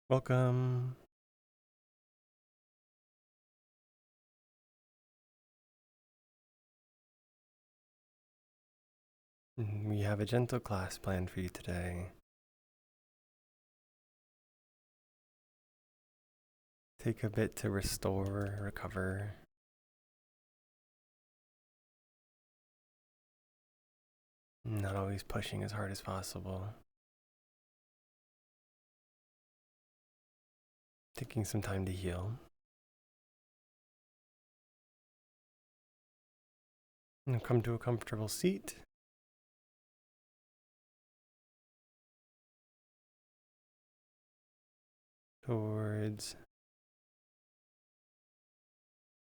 Welcome. We have a gentle class planned for you today. Take a bit to restore, recover. Not always pushing as hard as possible. Taking some time to heal. And come to a comfortable seat. Towards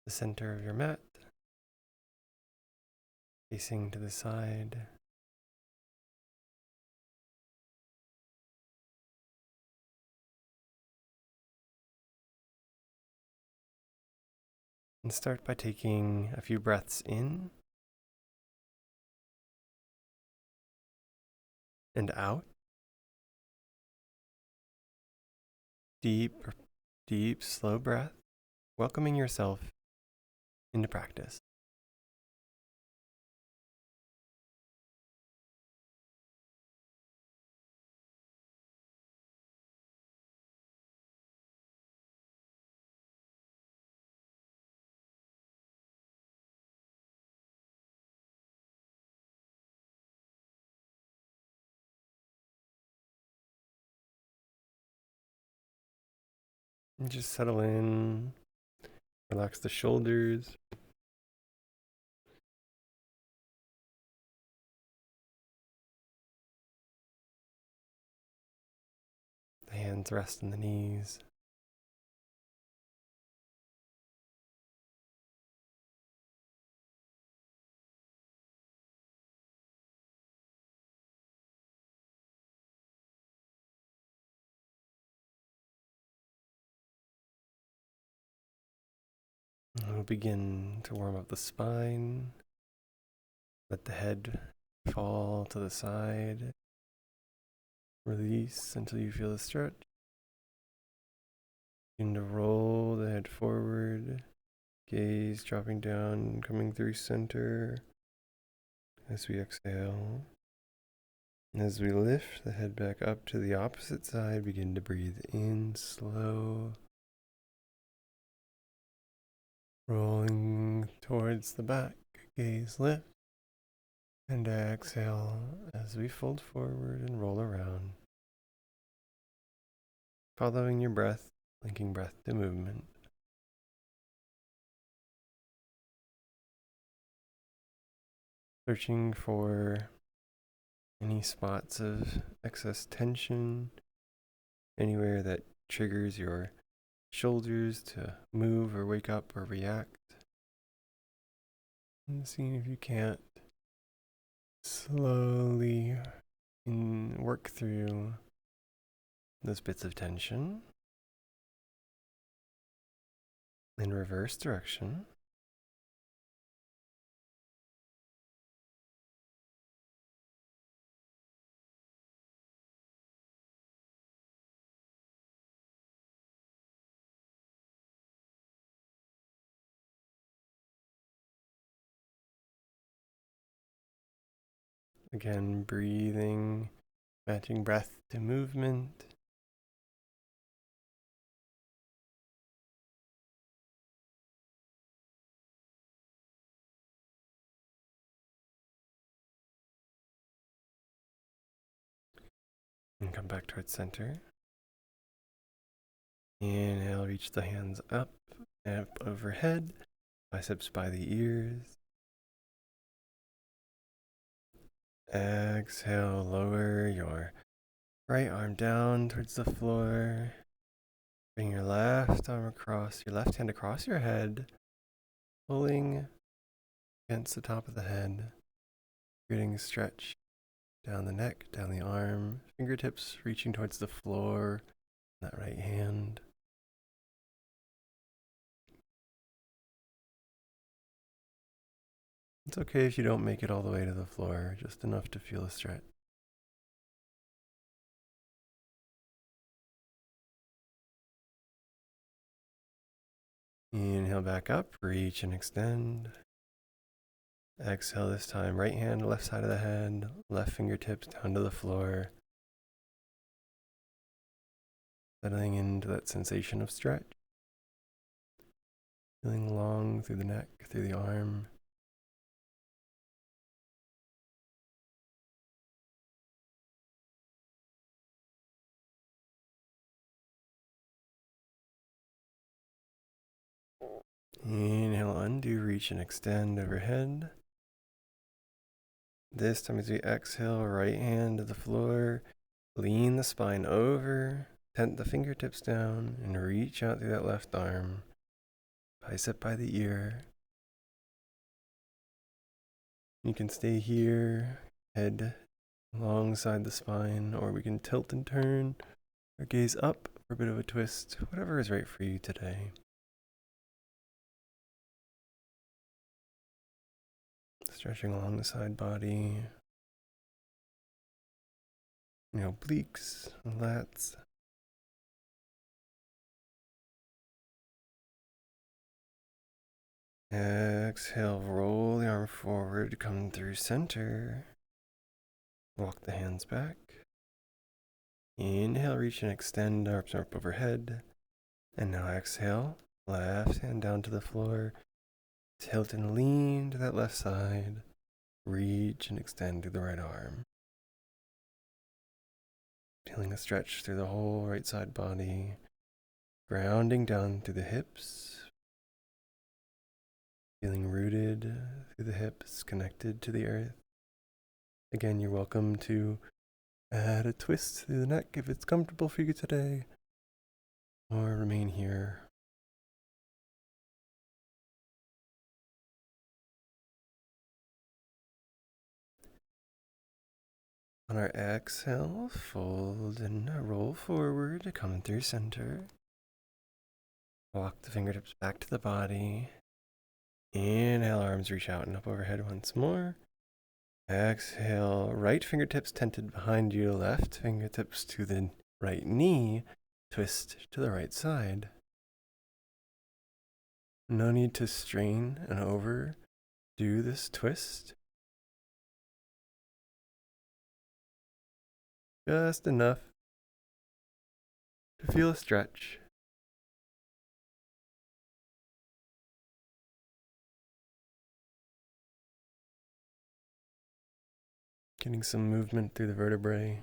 the center of your mat. Facing to the side. And start by taking a few breaths in and out. Deep, slow breath. Welcoming yourself into practice. And just settle in. Relax the shoulders. The hands rest on the knees. We'll begin to warm up the spine. Let the head fall to the side. Release until you feel the stretch. Begin to roll the head forward. Gaze dropping down, coming through center as we exhale. And as we lift the head back up to the opposite side, begin to breathe in slow. Rolling towards the back, gaze lift. And exhale as we fold forward and roll around. Following your breath, linking breath to movement. Searching for any spots of excess tension, anywhere that triggers your shoulders to move or wake up or react. And seeing if you can't slowly work through those bits of tension in reverse direction. Again, breathing, matching breath to movement. And come back towards center. Inhale, reach the hands up overhead, biceps by the ears. Exhale, lower your right arm down towards the floor. Bring your left arm across, your left hand across your head, pulling against the top of the head, creating a stretch down the neck, down the arm, fingertips reaching towards the floor, that right hand. It's okay if you don't make it all the way to the floor, just enough to feel a stretch. Inhale back up, reach and extend. Exhale this time, right hand, left side of the head, left fingertips down to the floor. Settling into that sensation of stretch. Feeling long through the neck, through the arm. Inhale, undo, reach and extend overhead. This time as we exhale, right hand to the floor, lean the spine over, tent the fingertips down, and reach out through that left arm, bicep by the ear. You can stay here, head alongside the spine, or we can tilt and turn, or gaze up for a bit of a twist, whatever is right for you today. Stretching along the side body, obliques, lats. Exhale, roll the arm forward, come through center. Walk the hands back. Inhale, reach and extend, arms up overhead. And now exhale, left hand down to the floor. Tilt and lean to that left side. Reach and extend to the right arm. Feeling a stretch through the whole right side body. Grounding down through the hips. Feeling rooted through the hips, connected to the earth. Again, you're welcome to add a twist through the neck if it's comfortable for you today. Or remain here. On our exhale, fold and roll forward, come through center. Walk the fingertips back to the body. Inhale, arms reach out and up overhead once more. Exhale, right fingertips tented behind you, left fingertips to the right knee, twist to the right side. No need to strain and overdo this twist. Just enough to feel a stretch. Getting some movement through the vertebrae.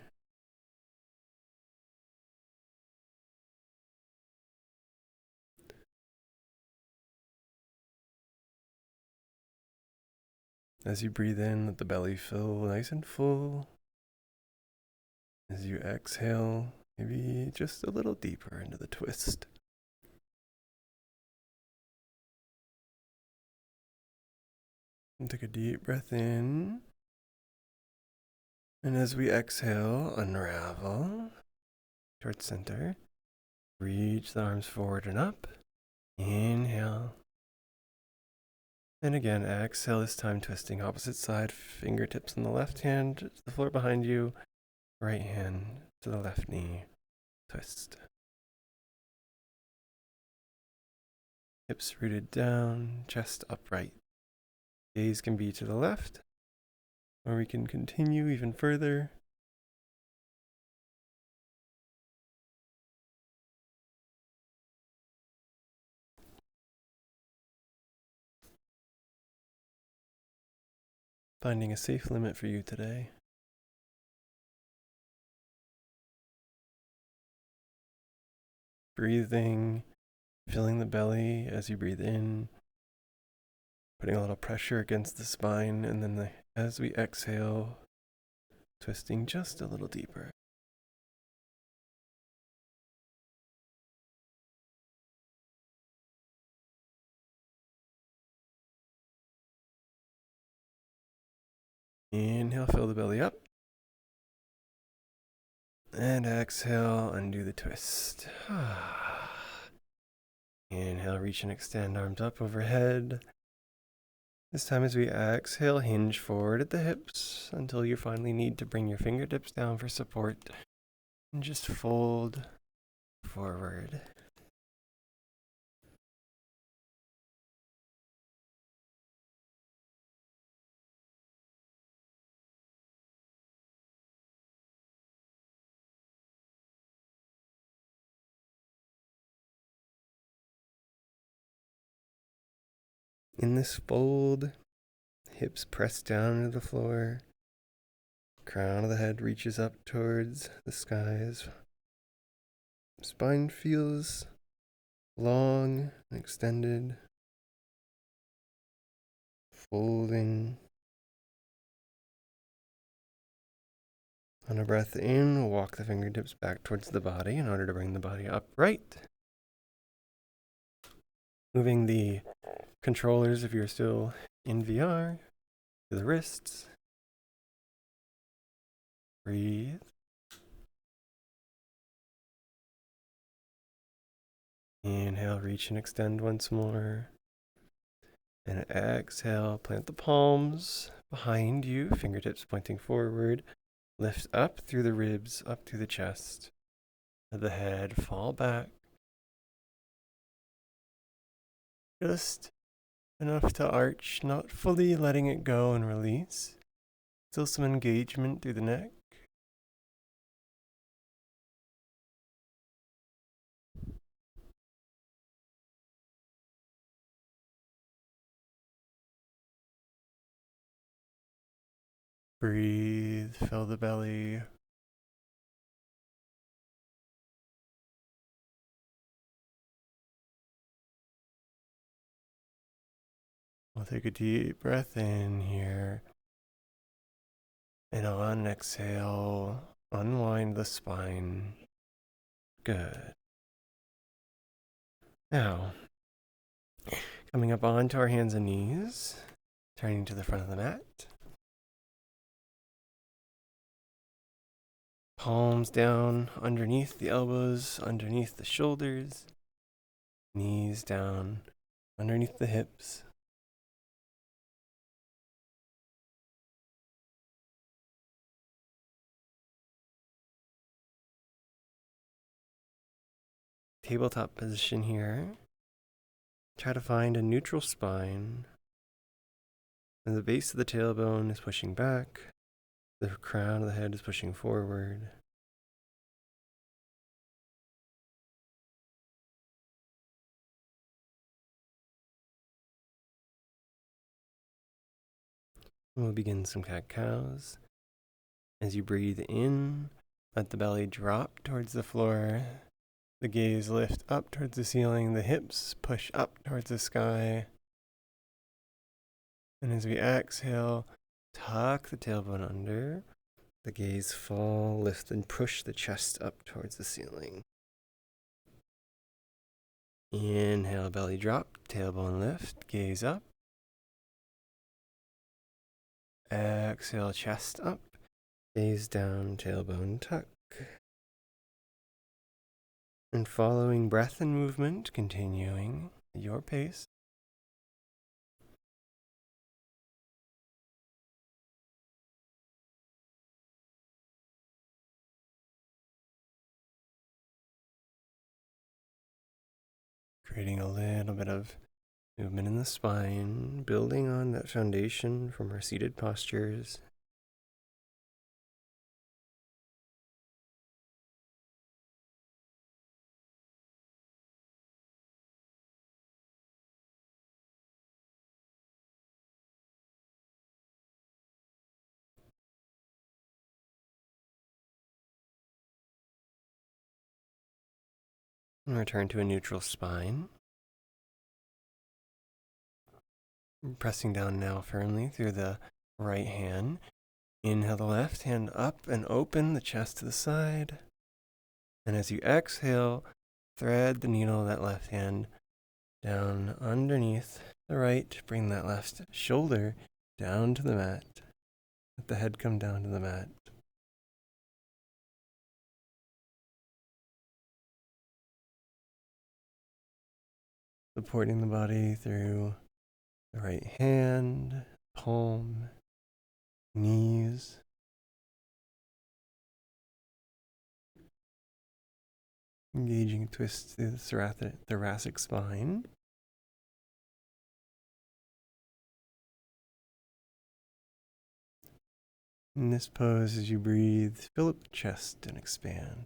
As you breathe in, let the belly fill nice and full. As you exhale, maybe just a little deeper into the twist. And take a deep breath in. And as we exhale, unravel towards center. Reach the arms forward and up. Inhale. And again, exhale, this time twisting opposite side, fingertips on the left hand to the floor behind you. Right hand to the left knee, twist. Hips rooted down, chest upright. Gaze can be to the left, or we can continue even further. Finding a safe limit for you today. Breathing, filling the belly as you breathe in, putting a little pressure against the spine, and then as we exhale, twisting just a little deeper. Inhale, fill the belly up. And exhale, undo the twist. Inhale, reach and extend, arms up overhead. This time as we exhale, hinge forward at the hips until you finally need to bring your fingertips down for support. And just fold forward. In this fold, hips press down into the floor. Crown of the head reaches up towards the skies. Spine feels long and extended. Folding. On a breath in, walk the fingertips back towards the body in order to bring the body upright. Moving the controllers, if you're still in VR, to the wrists. Breathe. Inhale, reach and extend once more. And exhale, plant the palms behind you, fingertips pointing forward. Lift up through the ribs, up through the chest. Let the head fall back. Just enough to arch, not fully letting it go and release. Still some engagement through the neck. Breathe, fill the belly. We'll take a deep breath in here. And on an exhale, unwind the spine. Good. Now, coming up onto our hands and knees, turning to the front of the mat. Palms down underneath the elbows, underneath the shoulders. Knees down underneath the hips. Tabletop position here. Try to find a neutral spine. And the base of the tailbone is pushing back. The crown of the head is pushing forward. We'll begin some cat-cows. As you breathe in, let the belly drop towards the floor. The gaze lift up towards the ceiling. The hips push up towards the sky. And as we exhale, tuck the tailbone under. The gaze fall, lift and push the chest up towards the ceiling. Inhale, belly drop, tailbone lift, gaze up. Exhale, chest up, gaze down, tailbone tuck. And following breath and movement, continuing at your pace. Creating a little bit of movement in the spine, building on that foundation from our seated postures. And return to a neutral spine. Pressing down now firmly through the right hand. Inhale the left hand up and open the chest to the side. And as you exhale, thread the needle of that left hand down underneath the right. Bring that left shoulder down to the mat. Let the head come down to the mat. Supporting the body through the right hand, palm, knees. Engaging twists through the thoracic spine. In this pose, as you breathe, fill up the chest and expand.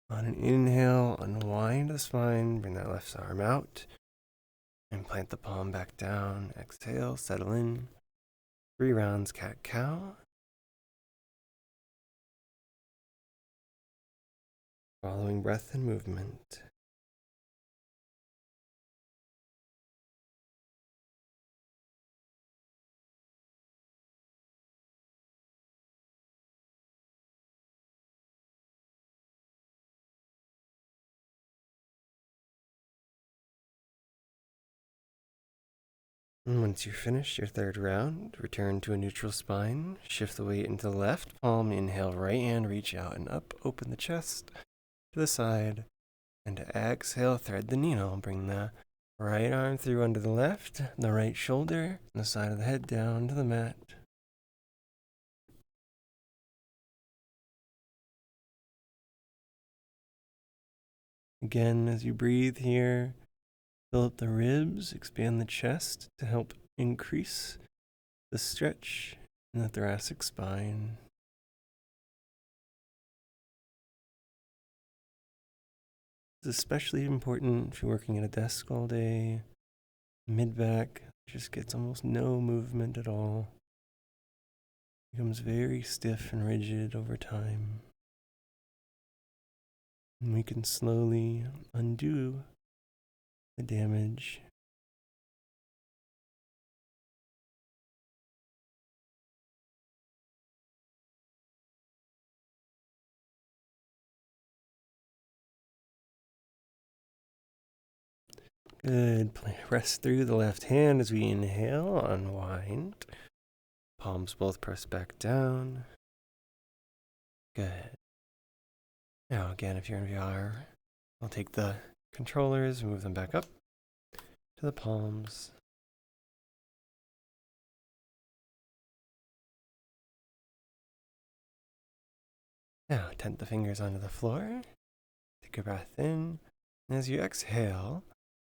On an inhale, unwind the spine, bring that left arm out, and plant the palm back down. Exhale, settle in. 3 rounds cat-cow. Following breath and movement. And once you're finished your 3rd round, return to a neutral spine. Shift the weight into the left palm. Inhale, right hand, reach out and up. Open the chest to the side. And exhale, thread the needle. Bring the right arm through under the left, the right shoulder, and the side of the head down to the mat. Again, as you breathe here, fill up the ribs, expand the chest to help increase the stretch in the thoracic spine. It's especially important if you're working at a desk all day. Mid-back just gets almost no movement at all. Becomes very stiff and rigid over time. And we can slowly undo the damage. Good. Rest through the left hand as we inhale, unwind. Palms both press back down. Good. Now again, if you're in VR, I'll take the controllers, move them back up to the palms. Now tent the fingers onto the floor. Take a breath in. And as you exhale,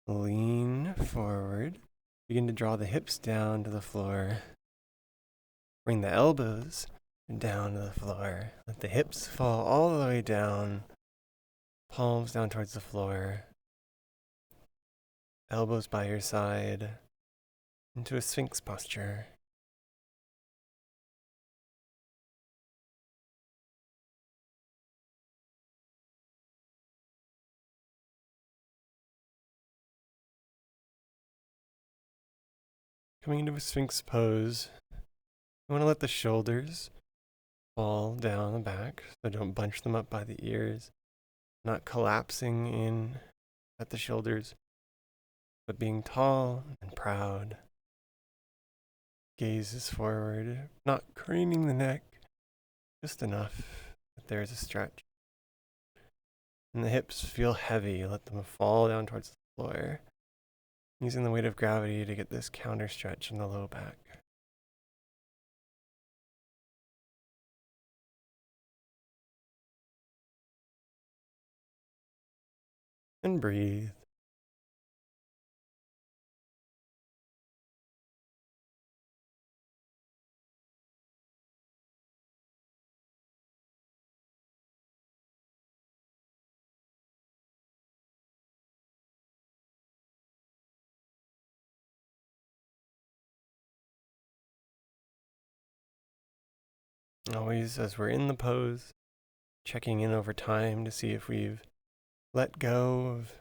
lean forward. Begin to draw the hips down to the floor. Bring the elbows down to the floor. Let the hips fall all the way down. Palms down towards the floor. Elbows by your side. Into a Sphinx posture. Coming into a Sphinx pose, you want to let the shoulders fall down the back, so don't bunch them up by the ears. Not collapsing in at the shoulders, but being tall and proud. Gaze is forward, not craning the neck, just enough that there is a stretch. And the hips feel heavy, let them fall down towards the floor, using the weight of gravity to get this counter stretch in the low back. And breathe. Always, as we're in the pose, checking in over time to see if we've let go of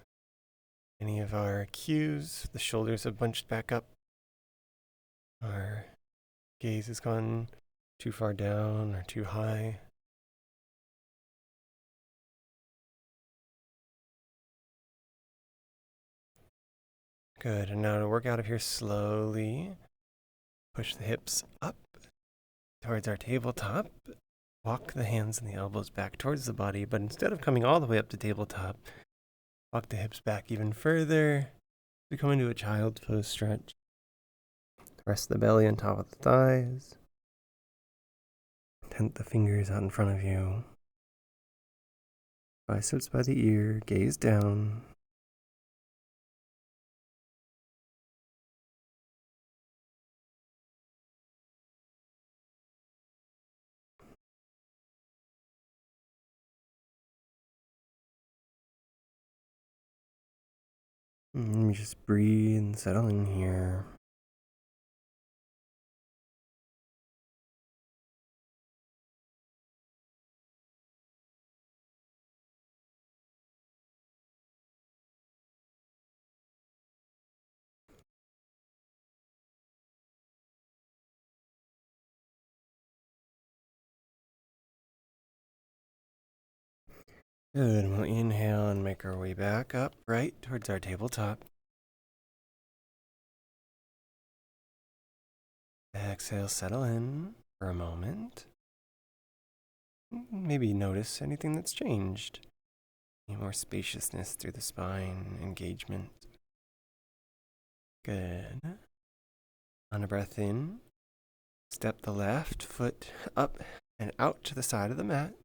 any of our cues. The shoulders have bunched back up. Our gaze has gone too far down or too high. Good, and now to work out of here slowly. Push the hips up towards our tabletop. Walk the hands and the elbows back towards the body, but instead of coming all the way up to tabletop, walk the hips back even further. We come into a child's pose stretch. Rest the belly on top of the thighs. Tent the fingers out in front of you. Biceps by the ear, gaze down. And just breathe and settle in here. Good. We'll inhale and make our way back up right towards our tabletop. Exhale, settle in for a moment. Maybe notice anything that's changed. Any more spaciousness through the spine, engagement. Good. On a breath in, step the left foot up and out to the side of the mat.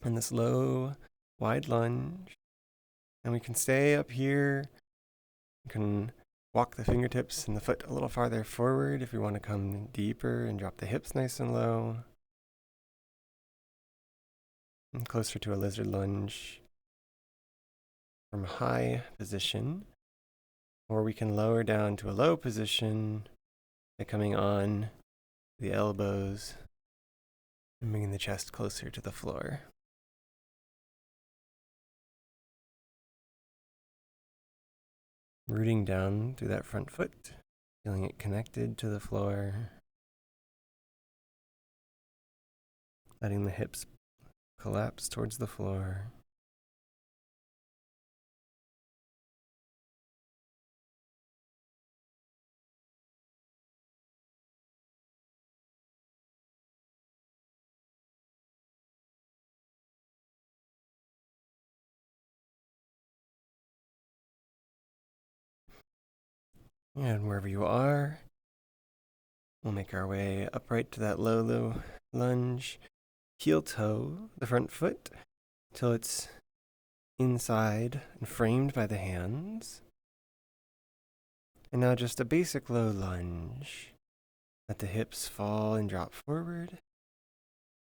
And this low, wide lunge. And we can stay up here. You can walk the fingertips and the foot a little farther forward if we want to come deeper and drop the hips nice and low. And closer to a lizard lunge from a high position. Or we can lower down to a low position by coming on the elbows and bringing the chest closer to the floor. Rooting down through that front foot, feeling it connected to the floor. Letting the hips collapse towards the floor. And wherever you are, we'll make our way upright to that low lunge. Heel toe the front foot till it's inside and framed by the hands. And now just a basic low lunge. Let the hips fall and drop forward.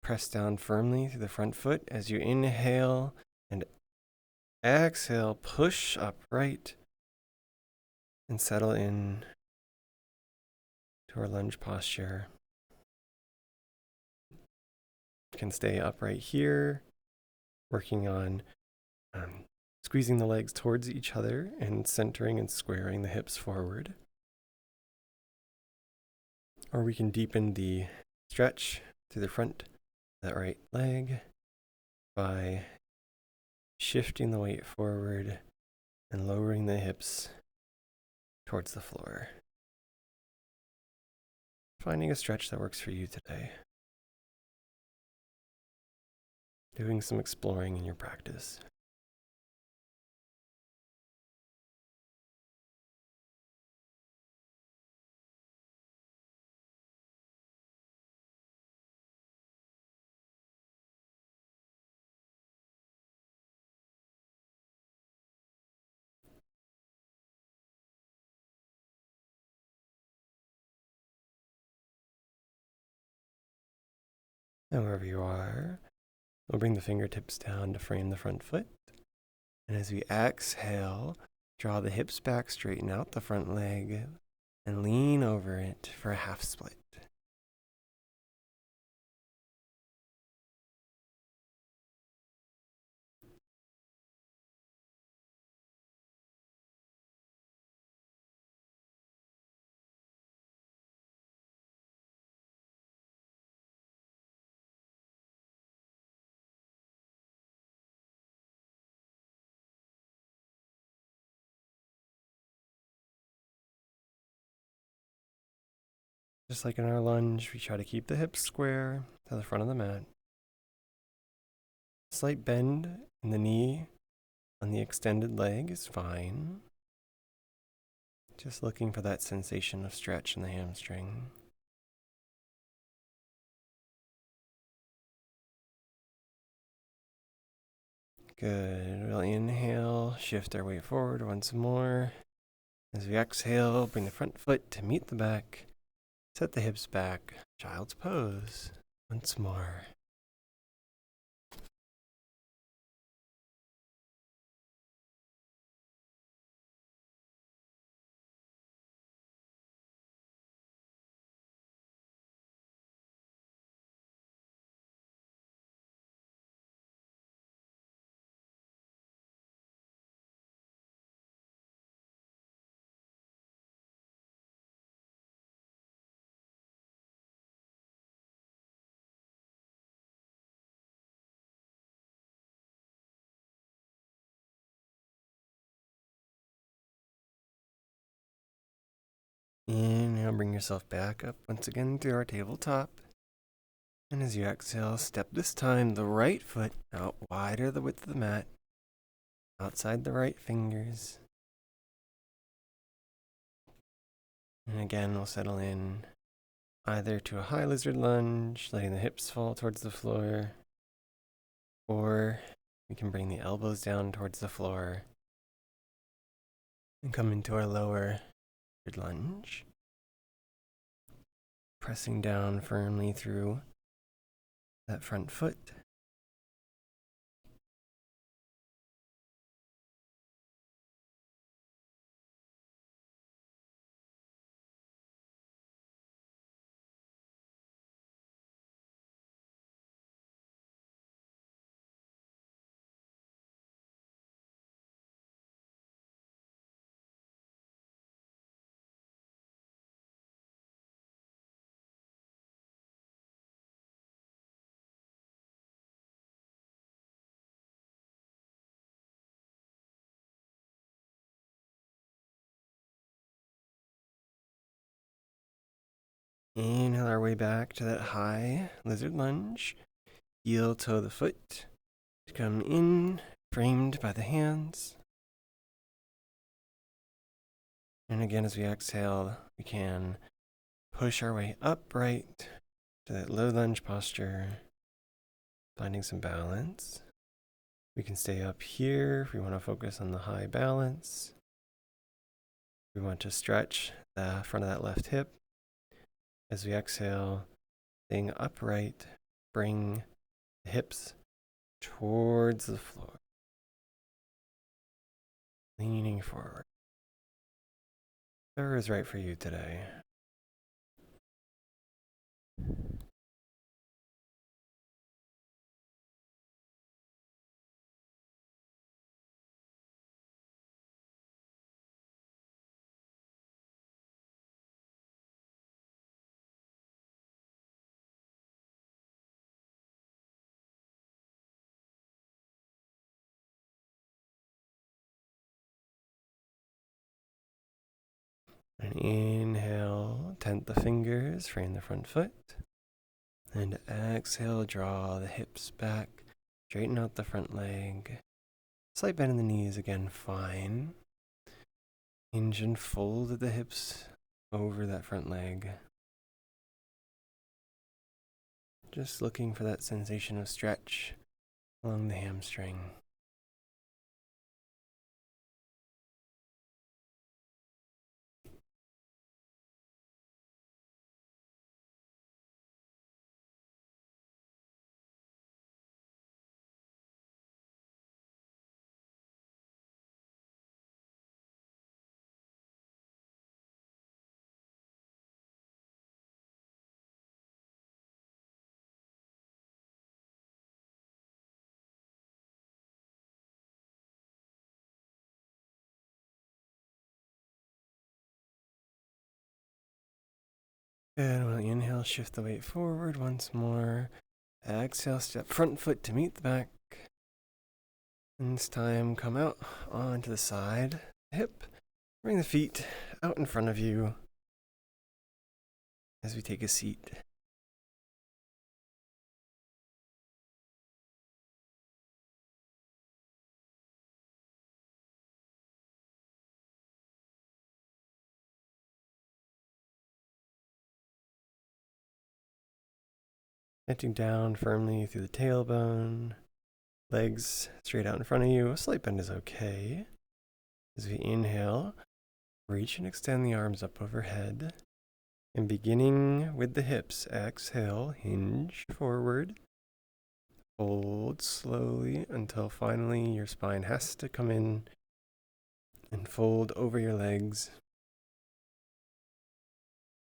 Press down firmly through the front foot as you inhale and exhale, push upright and settle in to our lunge posture. You can stay upright here, working on squeezing the legs towards each other and centering and squaring the hips forward. Or we can deepen the stretch through the front of that right leg by shifting the weight forward and lowering the hips towards the floor. Finding a stretch that works for you today. Doing some exploring in your practice. And wherever you are, we'll bring the fingertips down to frame the front foot. And as we exhale, draw the hips back, straighten out the front leg, and lean over it for a half split. Just like in our lunge, we try to keep the hips square to the front of the mat. Slight bend in the knee on the extended leg is fine. Just looking for that sensation of stretch in the hamstring. Good. We'll inhale, shift our weight forward once more. As we exhale, bring the front foot to meet the back. Set the hips back. Child's pose. Once more. Inhale, bring yourself back up once again to our tabletop. And as you exhale, step this time the right foot out wider the width of the mat, outside the right fingers. And again, we'll settle in either to a high lizard lunge, letting the hips fall towards the floor, or we can bring the elbows down towards the floor and come into our lower lizard lunge, pressing down firmly through that front foot. Inhale our way back to that high lizard lunge. Heel toe the foot to come in, framed by the hands. And again, as we exhale, we can push our way upright to that low lunge posture, finding some balance. We can stay up here if we want to focus on the high balance. We want to stretch the front of that left hip. As we exhale, staying upright, bring the hips towards the floor, leaning forward. Whatever is right for you today. And inhale, tent the fingers, frame the front foot. And exhale, draw the hips back, straighten out the front leg. Slight bend in the knees again, fine. Hinge and fold the hips over that front leg. Just looking for that sensation of stretch along the hamstring. And we'll inhale, shift the weight forward once more. Exhale, step front foot to meet the back. And this time, come out onto the side, hip. Bring the feet out in front of you as we take a seat. Sitting down firmly through the tailbone. Legs straight out in front of you. A slight bend is okay. As we inhale, reach and extend the arms up overhead. And beginning with the hips, exhale, hinge forward. Fold slowly until finally your spine has to come in and fold over your legs.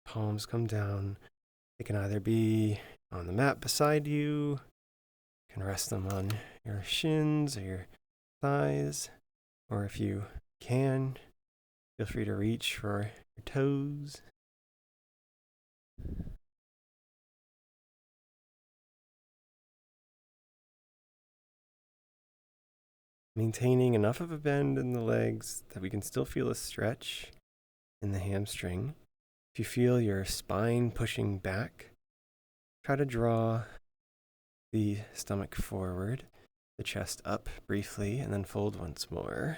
Palms come down. They can either be on the mat beside you. You can rest them on your shins or your thighs. Or if you can, feel free to reach for your toes. Maintaining enough of a bend in the legs that we can still feel a stretch in the hamstring. If you feel your spine pushing back, try to draw the stomach forward, the chest up briefly, and then fold once more.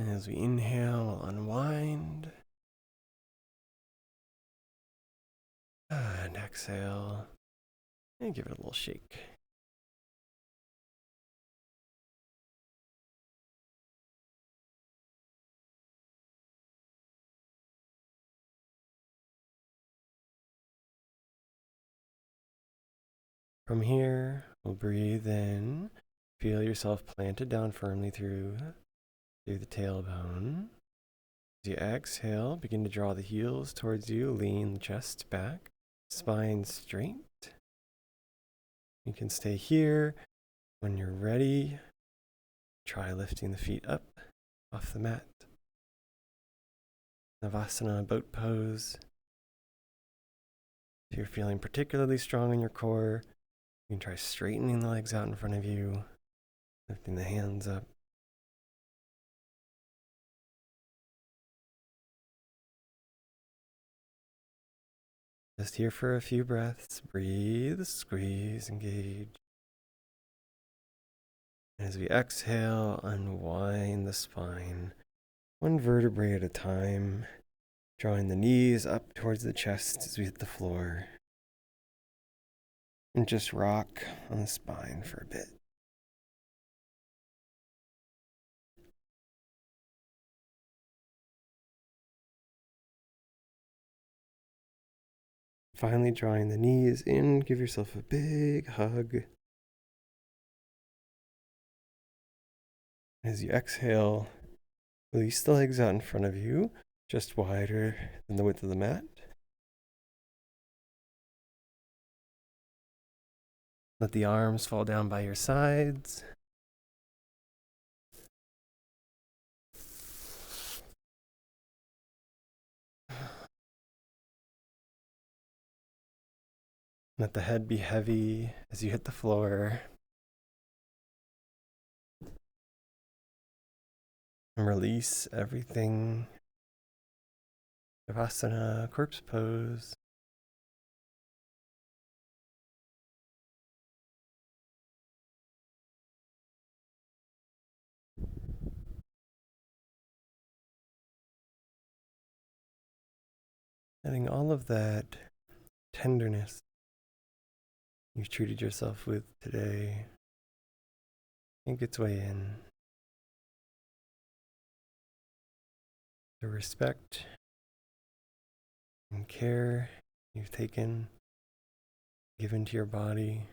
And as we inhale, we'll unwind. And exhale. And give it a little shake. From here, we'll breathe in. Feel yourself planted down firmly through the tailbone. As you exhale, begin to draw the heels towards you, lean the chest back, spine straight. You can stay here. When you're ready, try lifting the feet up off the mat. Navasana boat pose. If you're feeling particularly strong in your core, you can try straightening the legs out in front of you, lifting the hands up. Just here for a few breaths. Breathe, squeeze, engage. As we exhale, unwind the spine, one vertebrae at a time, drawing the knees up towards the chest as we hit the floor. And just rock on the spine for a bit. Finally, drawing the knees in, give yourself a big hug. As you exhale, release the legs out in front of you, just wider than the width of the mat. Let the arms fall down by your sides. Let the head be heavy as you hit the floor. And release everything. Shavasana, corpse pose. Letting all of that tenderness you've treated yourself with today sink its way in. The respect and care you've given to your body.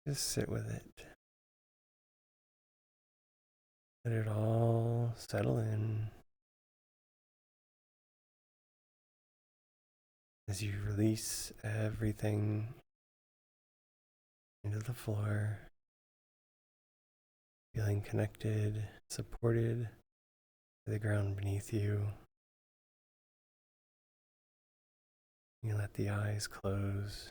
Just sit with it. Let it all settle in as you release everything into the floor, feeling connected, supported by the ground beneath you. You let the eyes close.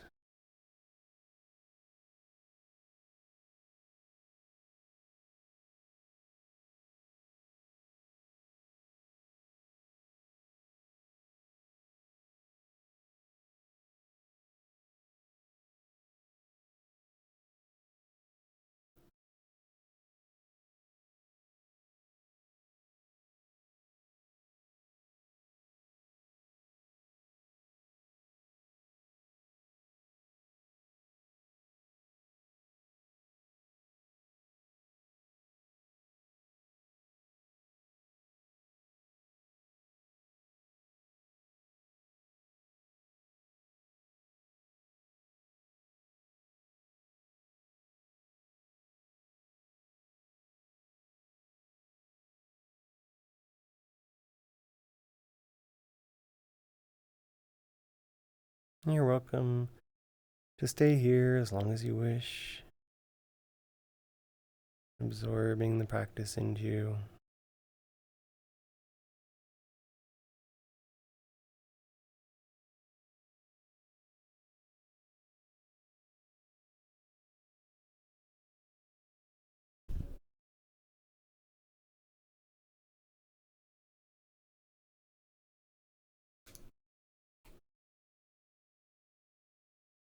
You're welcome to stay here as long as you wish, absorbing the practice into you.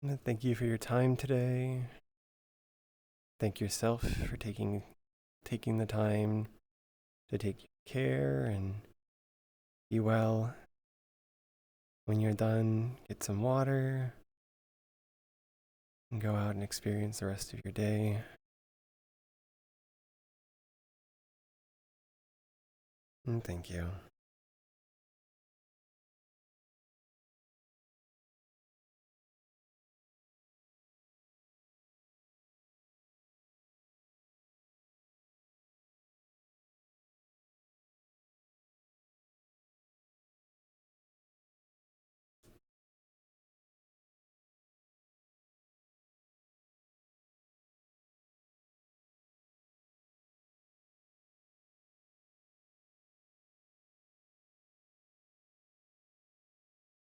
And thank you for your time today. Thank yourself for taking the time to take care and be well. When you're done, get some water and go out and experience the rest of your day. And thank you.